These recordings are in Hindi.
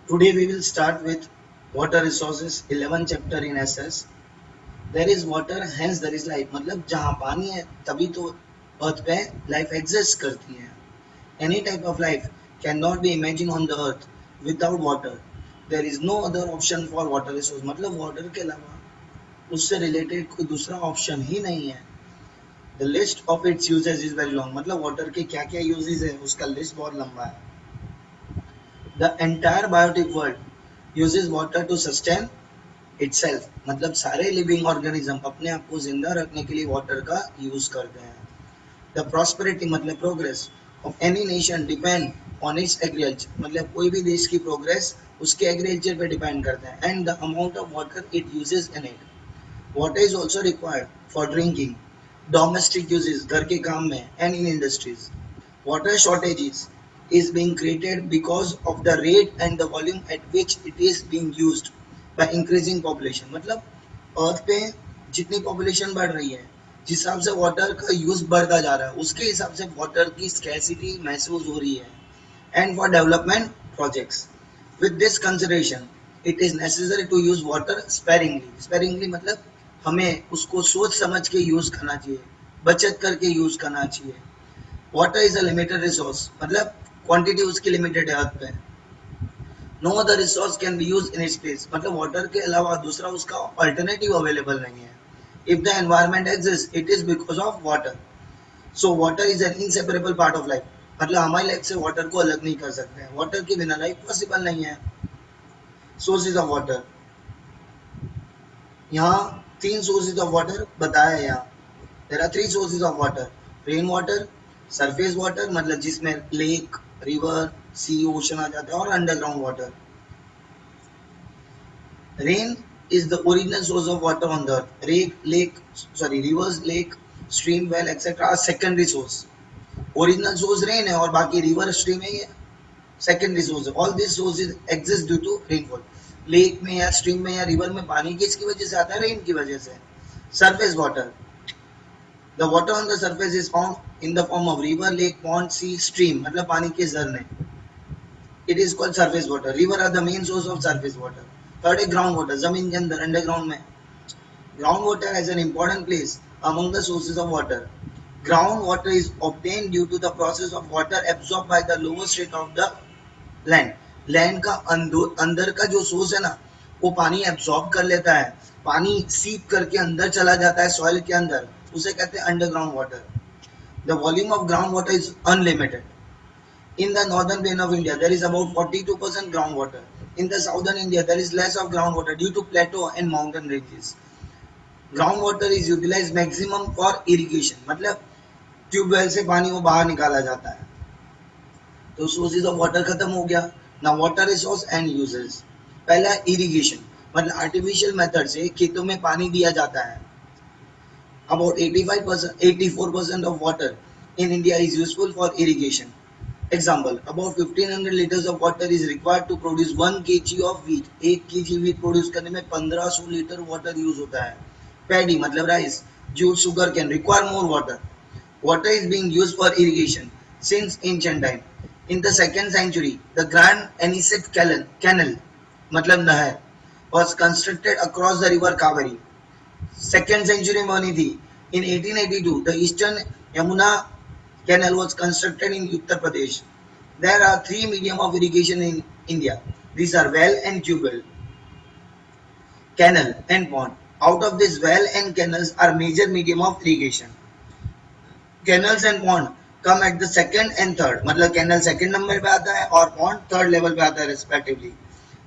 Today we will start with water resources 11 chapter in SS. There is water, hence there is life. मतलब जहाँ पानी है तभी तो अर्थ पे लाइफ एग्जिस्ट करती है. Any type of life cannot be imagined on the earth without water. There is no other option for water resource. मतलब water के अलावा उससे रिलेटेड कोई दूसरा ऑप्शन ही नहीं है. The list of its uses is very long. मतलब वाटर के क्या क्या यूजेस है उसका लिस्ट बहुत लंबा है. The entire biotic world uses water to sustain itself. मतलब सारे लिविंग ऑर्गेनिज्म अपने आप को जिंदा रखने के लिए वाटर का यूज करते हैं. The prosperity मतलब progress of any nation depend on its agriculture. मतलब कोई भी देश की प्रोग्रेस उसके एग्रीकल्चर पे डिपेंड करता है. And the amount of water it uses in it. Water is also required for drinking, domestic uses घर के काम में and in industries. Water shortages is being created because of the rate and the volume at which it is being used by increasing population. मतलब अर्थ पे जितनी पॉपुलेशन बढ़ रही है जिस हिसाब से वाटर का यूज बढ़ता जा रहा है उसके हिसाब से वाटर की स्कैसिटी महसूस हो रही है. And for development projects with this consideration it is necessary to use water sparingly. Sparingly मतलब हमें उसको सोच समझ के यूज करना चाहिए, बचत करके यूज करना चाहिए. Water is a limited resource मतलब क्वांटिटी उसकी लिमिटेड है अर्थ पे. No other resource can be use in its place. मतलब वाटर के अलावा दूसरा उसका अल्टरनेटिव अवेलेबल नहीं है. If the environment exist it is because of water. So water is an inseparable part of life. मतलब हमारी लाइफ से वाटर को अलग नहीं कर सकते हैं. वाटर के बिना लाइफ पॉसिबल नहीं है. सोर्सेज ऑफ वाटर यहाँ तीन सोर्सेज ऑफ वाटर बताया है. यहाँ there are three sources of water. Rain water, surface water मतलब जिसमें लेक, रिवर, सी, ओशन आ जाता है, और underground water. Rain is the original source of water on the earth. Rivers, lake, stream, well, etc. are secondary source. Original source rain है और बाकी river, stream है ये secondary source है. All these sources exist due to rainfall. Lake में या स्ट्रीम में या रिवर में पानी किसकी वजह से आता है? रेन की वजह से. Surface water, the water on the surface is found in the form of river, lake, pond, sea, stream मतलब पानी के झरने. It is called surface water. River are the main source of surface water. Third है ग्राउंड वाटर, जमीन के अंदर अंडरग्राउंड में. Ground water has an important place among the sources of water. Ground water is obtained due to the process of water absorbed by the lower state of the land. Land का अंदर का जो सोर्स है ना वो पानी एब्जॉर्ब कर लेता है, पानी सीप करके अंदर चला जाता है सॉइल के अंदर, उसे कहते हैं underground water. The volume of ground water is unlimited. In the northern plain of India, there is about 42% groundwater. In the southern India, there is less of groundwater due to plateau and mountain ranges. Groundwater is utilized maximum for irrigation. मतलब ट्यूबवेल से पानी वो बाहर निकाला जाता है. तो सोर्सेज ऑफ वाटर खत्म हो गया. ना वाटर रिसोर्स एंड यूजेस. पहला इरिगेशन मतलब आर्टिफिशियल मेथड से खेतों में पानी दिया जाता है. About 85%, 84% of water in India is useful for irrigation. Example, about 1500 liters of water is required to produce 1 kg of wheat. 1 kg wheat produce करने में 1500 लीटर वाटर यूज होता है. पैडी मतलब rice, jute, sugar can require more water. Water is being used for irrigation since ancient time. In the 2nd century, the Grand Anisette Canal मतलब नहर was constructed across the river Kaveri. 2nd century में बनी थी. In 1882, the Eastern Yamuna Canal was constructed in Uttar Pradesh. There are three medium of irrigation in India. These are well and tube well, canal and pond. Out of this, well and canals are major medium of irrigation. Canals and pond come at the second and third. मतलब canal second number पे आता है और pond third level पे आता है respectively.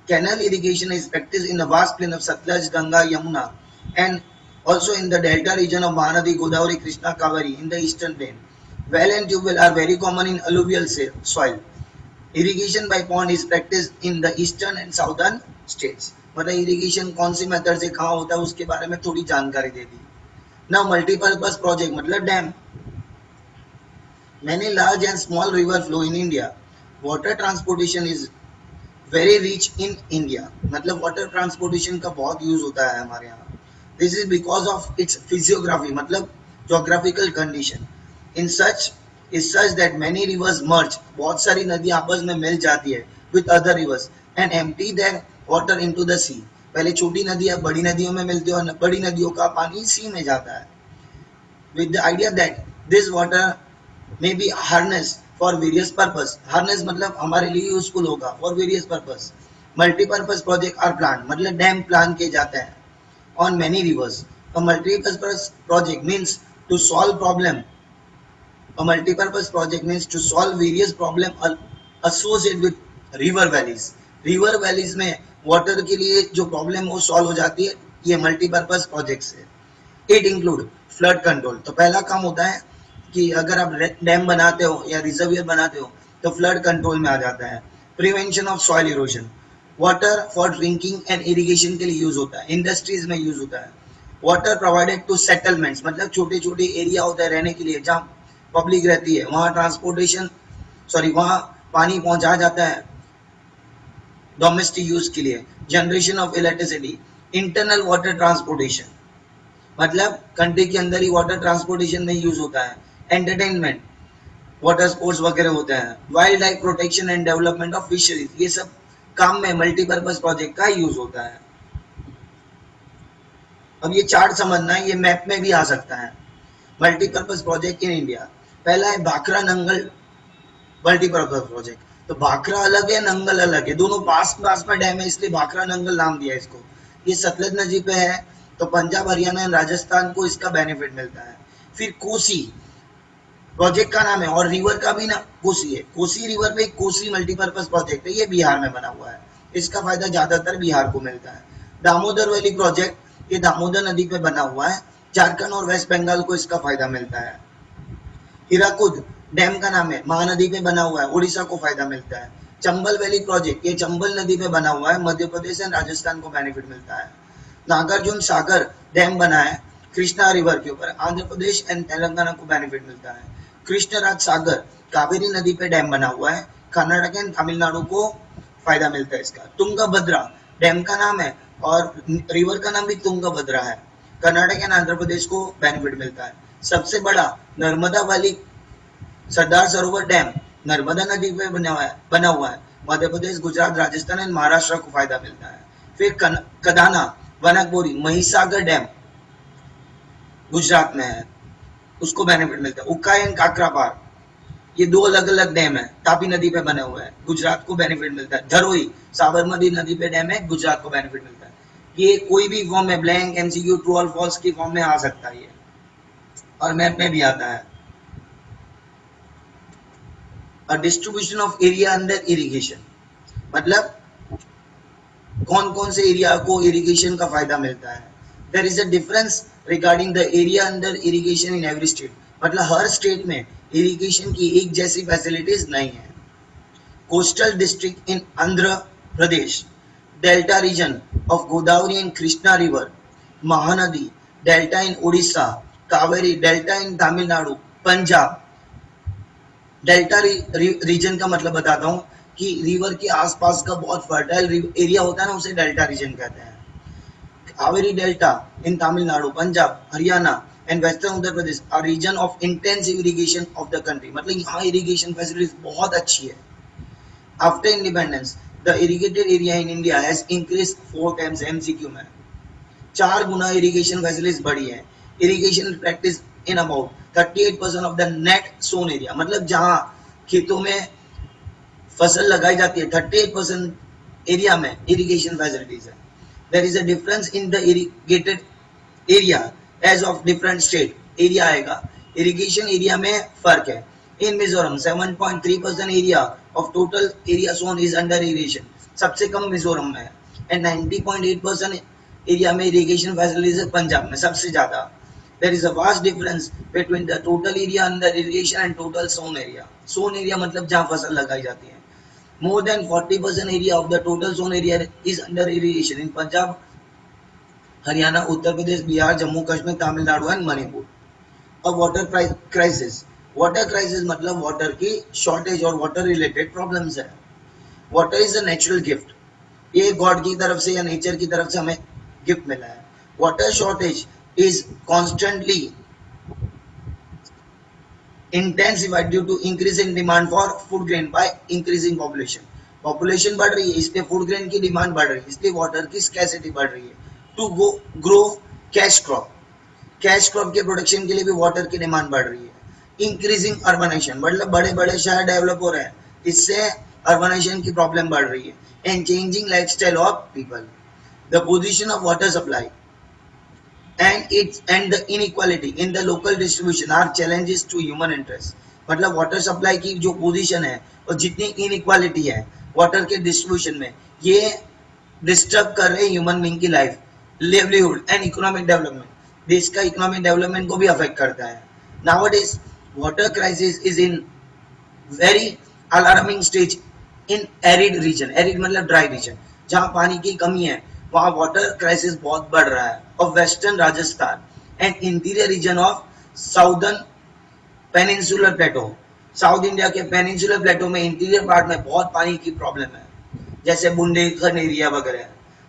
Canal irrigation is practiced in the vast plain of Satluj, Ganga, Yamuna, and also in the delta region of Mahanadi, Godavari, Krishna, Kaveri in the eastern plain. Well and tube well are very common in alluvial soil. Irrigation by pond is practiced in the eastern and southern states. मतलब इरिगेशन कौन सी मेथड से कहाँ होता है उसके बारे में थोड़ी जानकारी दे दी. Now multipurpose project मतलब dam. Many large and small river flow in India. Water transportation is very rich in India. मतलब water transportation का बहुत यूज होता है हमारे यहाँ. This is because of its physiography मतलब geographical condition. In such is such that many rivers merge. बहुत सारी नदी आपस में मिल जाती है with other rivers and empty their water into the sea. पहले छोटी नदियां बड़ी नदियों में मिलती है और बड़ी नदियों का पानी सी में जाता है, with the idea that this water may be harnessed for various purpose. Harness मतलब हमारे लिए यूजफुल होगा for various purpose. Multi-purpose project are planned मतलब डैम प्लान किए जाते हैं on many rivers. A multi-purpose project means to solve problem. A multi-purpose project means to solve various problem associated with river valleys. River valleys में water के लिए जो problem वो solve हो जाती है ये multi-purpose project से। It include flood control. तो पहला काम होता है कि अगर आप डैम बनाते हो या रिजर्वियर बनाते हो तो फ्लड कंट्रोल में आ जाता है। Prevention of soil erosion, water for drinking and irrigation के लिए यूज होता है, इंडस्ट्रीज में यूज होता है। वाटर प्रोवाइडेड टू सेटलमेंट्स मतलब छोटे छोटे एरिया होता है रहने के लिए जहाँ पब्लिक रहती है, वहाँ ट्रांसपोर्टेशन वहाँ पानी पहुंचाया जाता है डोमेस्टिक यूज के लिए। Generation of electricity, internal water transportation मतलब कंट्री के अंदर ही वाटर ट्रांसपोर्टेशन में यूज होता है। एंटरटेनमेंट, वाटर स्पोर्ट्स वगैरह होते हैं। Wild life protection and development of fisheries, ये सब काम में मल्टीपर्पज प्रोजेक्ट का यूज होता है। अब ये चार्ट समझना है, ये मैप में भी आ सकता है। मल्टीपर्पज प्रोजेक्ट इन इंडिया, पहला है भाखरा नंगल मल्टीपर्पज प्रोजेक्ट। तो भाखरा अलग है, नंगल अलग है, दोनों पास पास में डैम है इसलिए भाखरा नंगल नाम दिया है इसको। ये सतलज नदी पे है तो पंजाब हरियाणा एंड राजस्थान को इसका बेनिफिट मिलता है। फिर कोसी प्रोजेक्ट का नाम है और रिवर का भी नाम कोसी है। कोसी रिवर पे कोसी मल्टीपर्पज प्रोजेक्ट है, ये बिहार में बना हुआ है, इसका फायदा ज्यादातर बिहार को मिलता है। दामोदर वैली प्रोजेक्ट, ये दामोदर नदी पे बना हुआ है, झारखंड और वेस्ट बंगाल को इसका फायदा मिलता है। हीराकुद डैम का नाम है, महानदी पे बना हुआ है, उड़ीसा को फायदा मिलता है। चंबल वैली प्रोजेक्ट, ये चंबल नदी पे बना हुआ है, मध्य प्रदेश एंड राजस्थान को बेनिफिट मिलता है। नागार्जुन सागर डैम बना है कृष्णा रिवर के ऊपर, आंध्र प्रदेश एंड तेलंगाना को बेनिफिट मिलता है। कृष्णराज सागर कावेरी नदी पे डैम बना हुआ है, कर्नाटक एंड तमिलनाडु को फायदा मिलता है इसका। तुंगभद्रा डैम का नाम है और रिवर का नाम भी तुंगभद्रा है, कर्नाटक एंड आंध्र प्रदेश को बेनिफिट मिलता है। सबसे बड़ा नर्मदा वैली सरदार सरोवर डैम नर्मदा नदी पे बना हुआ है, मध्य प्रदेश, गुजरात, राजस्थान एंड महाराष्ट्र को फायदा मिलता है। फिर कदाना वनकबोरी महिसागर डैम गुजरात में है, उसको बेनिफिट मिलता है। उक्का एंड काकरापार, ये दो अलग अलग डैम है, तापी नदी पे बने हुए हैं, गुजरात को बेनिफिट मिलता है। धरोई साबरमती नदी पे डैम है, गुजरात को बेनिफिट मिलता है। ये कोई भी फॉर्म में ब्लैंक एमसीक्यू ट्रू और फॉल्स की फॉर्म में आ सकता है ये, और मैप में भी आता है। और distribution of area under irrigation मतलब कौन कौन से एरिया को इरिगेशन का फायदा मिलता है। There is a difference regarding the area under irrigation in every state, मतलब हर स्टेट में इरिगेशन की एक जैसी फैसिलिटीज नहीं है। Coastal district in Andhra Pradesh, delta region of Godavari and Krishna river, Mahanadi delta in Orissa, Cauvery delta in Tamil Nadu, Punjab. Delta region का मतलब बताता हूँ कि रिवर के आसपास का बहुत फर्टाइल एरिया होता है ना, उसे डेल्टा रीजन कहते हैं। Cauvery delta in Tamil Nadu, Punjab, Haryana and western Uttar Pradesh are region of intensive irrigation of the country, मतलब यहाँ इरिगेशन फैसिलिटीज बहुत अच्छी है। After independence the irrigated area in India has increase 4 times, MCQ में 4 गुना इरिगेशन फैसिलिटीज बढ़ी है। Irrigation practice in about 38% of the net sown area, मतलब जहाँ खेतों में फसल लगाई जाती है 38% एरिया में इरिगेशन फैसिलिटीज है। There is a difference in the irrigated area as of different state, area आएगा, इरिगेशन एरिया में फर्क है। In Mizoram 7.3% area of total area sown is under irrigation, सबसे कम मिजोरम में है। एंड 90.8% एरिया में इरिगेशन फैसिलिटीज है पंजाब में सबसे ज्यादा। There is a vast difference between the total area under irrigation and total sown area. Sown area मतलब जहाँ फसल लगाई जाती है। More than 40% area of the total sown area is under irrigation in Punjab, Haryana, Uttar Pradesh, Bihar, Jammu Kashmir, Tamil Nadu and Manipur. अब वाटर क्राइसिस, वाटर क्राइसिस मतलब वाटर की शॉर्टेज और वाटर रिलेटेड प्रॉब्लम्स है। Water is a natural gift, ये गॉड की तरफ से या नेचर की तरफ से हमें गिफ्ट मिला है। Water shortage is constantly intensified due to increasing demand for food grain by increasing population. Population बढ़ रही है, इस पे फूड ग्रेन की डिमांड बढ़ रही है, इसलिए वाटर की स्कैसिटी बढ़ रही है। To go grow cash crop, cash crop के प्रोडक्शन के लिए भी वाटर की डिमांड बढ़ रही है। इंक्रीजिंग अर्बनाइजेशन, मतलब बड़े बड़े शहर डेवलप हो रहे हैं, इससे अर्बनाइजेशन की प्रॉब्लम बढ़ रही है। And changing lifestyle of people, the position of water supply and the inequality in the local distribution are challenges to human interest। मतलब वाटर सप्लाई की जो पोजीशन है और जितनी इनइक्वालिटी है वाटर के डिस्ट्रीब्यूशन में, ये डिस्टर्ब कर रहे ह्यूमन बीइंग की life, livelihood and economic development, देश का इकोनॉमिक डेवलपमेंट को भी अफेक्ट करता है। Nowadays water crisis is in very alarming stage in arid region, arid मतलब ड्राई रीजन, जहां पानी की कमी है वहां वाटर क्राइसिस बहुत बढ़ रहा है। और western Rajasthan and interior region of southern peninsular plateau, south India के पेनिनसुलर प्लेटो में इंटीरियर पार्ट में बहुत पानी की प्रॉब्लम है, जैसे बुंदेलखंड एरिया वगैरह।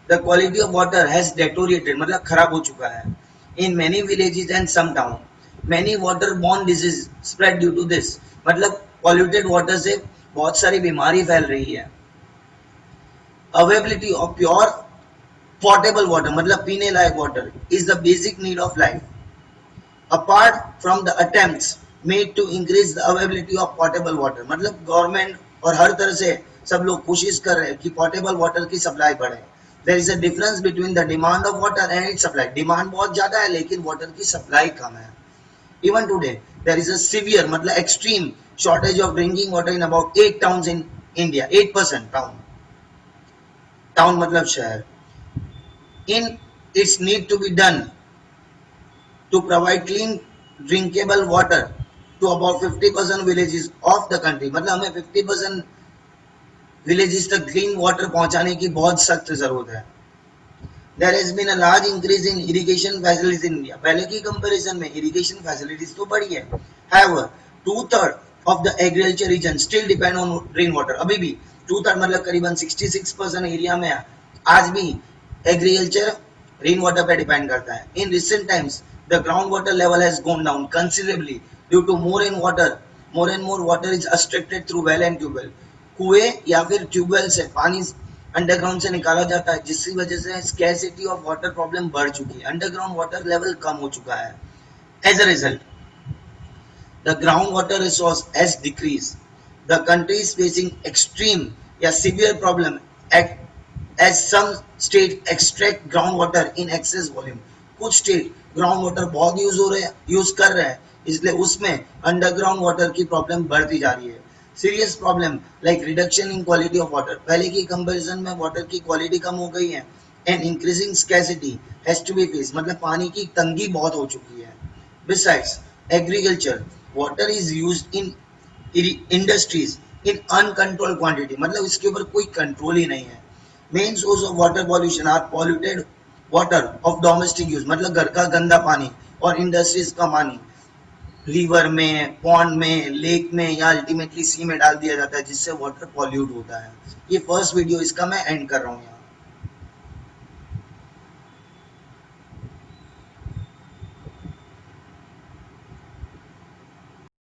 The quality of water has deteriorated, मतलब खराब हो चुका है। In many villages and some town many water borne disease spread due to this, मतलब पॉल्यूटेड वाटर से बहुत सारी बीमारी फैल रही है। Availability of pure portable water, मतलब पीने लायक water, is the basic need of life. Apart from the attempts made to increase the availability of portable water, मतलब गवर्नमेंट और हर तरह से सब लोग कोशिश कर रहे हैं कि पोर्टेबल वाटर की सप्लाई बढ़े। There is a difference between the demand of water and its supply, demand बहुत ज्यादा है लेकिन वाटर की सप्लाई कम है। Even today, there is a severe, मतलब extreme shortage of drinking water in about 8 towns in India. 8% town, town मतलब शहर। In its need to be done to provide clean drinkable water to about 50% villages of the country, मतलब हमें 50% villages तक clean water पहुंचाने की बहुत सख्त जरूरत है। There has been a large increase in irrigation facilities in India. पहले की कंपैरिजन में irrigation facilities तो बढ़ी है। However, 2/3 of the agriculture region still depend on rain water. अभी भी 2/3 मतलब करीबन 66% एरिया में आज भी एग्रीकल्चर रेन वाटर पे डिपेंड करता है। In recent times, the groundwater level has gone down considerably due to more and more water is extracted through well and tubewell। कुएं या फिर ट्यूबवेल से पानी अंडरग्राउंड से निकाला जाता है, जिसकी वजह से स्कैरसिटी ऑफ वाटर प्रॉब्लम बढ़ चुकी है, अंडरग्राउंड वाटर लेवल कम हो चुका है। As a result the ground water resource has decrease, the country is facing extreme या severe problem as some state extract ground water in excess volume. कुछ स्टेट ग्राउंड वाटर बहुत यूज कर रहे हैं, इसलिए उसमें अंडरग्राउंड वाटर की प्रॉब्लम बढ़ती जा रही है। Serious problem like reduction in quality of water, पहले की कंपैरिजन में वाटर की क्वालिटी कम हो गई है। And increasing scarcity has to be face, मतलब पानी की तंगी बहुत हो चुकी है। Besides agriculture water is used in industries in uncontrolled quantity, मतलब इसके ऊपर कोई कंट्रोल ही नहीं है। Main source of water pollution are polluted water of domestic use, मतलब घर का गंदा पानी और इंडस्ट्रीज का पानी रिवर में, पॉन्ड में, लेक में या अल्टीमेटली सी में डाल दिया जाता है, जिससे वाटर पॉल्यूट होता है। ये फर्स्ट वीडियो इसका मैं एंड कर रहा हूँ यहाँ।